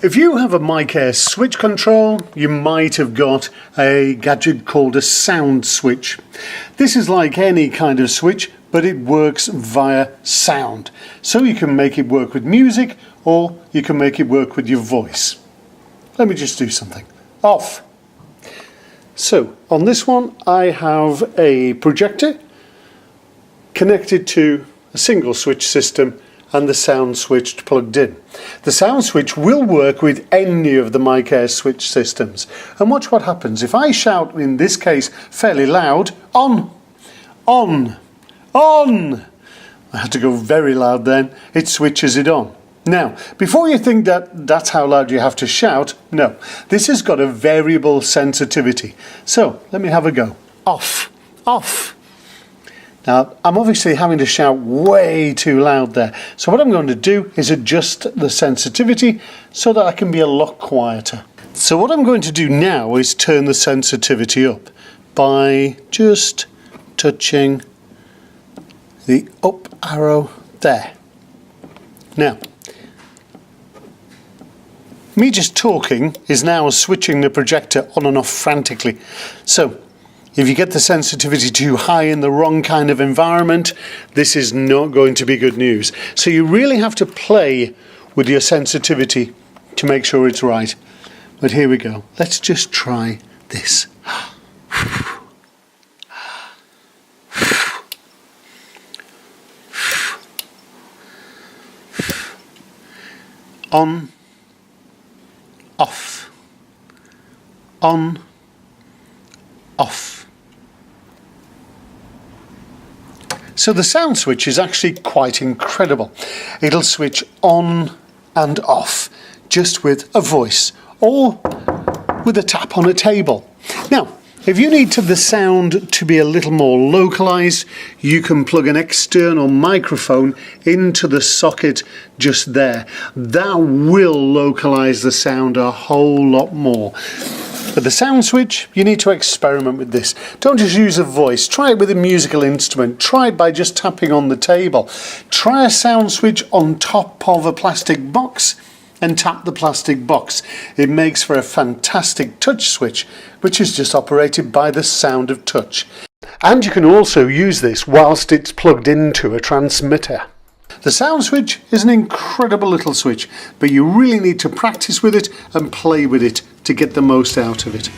If you have a Mic Air switch control, you might have got a gadget called a sound switch. This is like any kind of switch, but it works via sound. So you can make it work with music, or you can make it work with your voice. Let me just do something. Off. So on this one, I have a projector connected to a single switch system and the sound switch plugged in. The sound switch will work with any of the Mic Air switch systems. And watch what happens. If I shout, in this case, fairly loud, on, on, on. I had to go very loud then. It switches it on. Now, before you think that that's how loud you have to shout, no. This has got a variable sensitivity. So, let me have a go. Off, off. Now, I'm obviously having to shout way too loud there. So what I'm going to do is adjust the sensitivity so that I can be a lot quieter. So what I'm going to do now is turn the sensitivity up by just touching the up arrow there. Now, me just talking is now switching the projector on and off frantically. So, if you get the sensitivity too high in the wrong kind of environment, this is not going to be good news. So you really have to play with your sensitivity to make sure it's right. But here we go. Let's just try this. On, off, on, off. So the sound switch is actually quite incredible. It'll switch on and off just with a voice or with a tap on a table. Now, if you need the sound to be a little more localized, you can plug an external microphone into the socket just there. That will localize the sound a whole lot more. But the sound switch, you need to experiment with this. Don't just use a voice. Try it with a musical instrument. Try it by just tapping on the table. Try a sound switch on top of a plastic box and tap the plastic box. It makes for a fantastic touch switch, which is just operated by the sound of touch. And you can also use this whilst it's plugged into a transmitter. The sound switch is an incredible little switch, but you really need to practice with it and play with it to get the most out of it.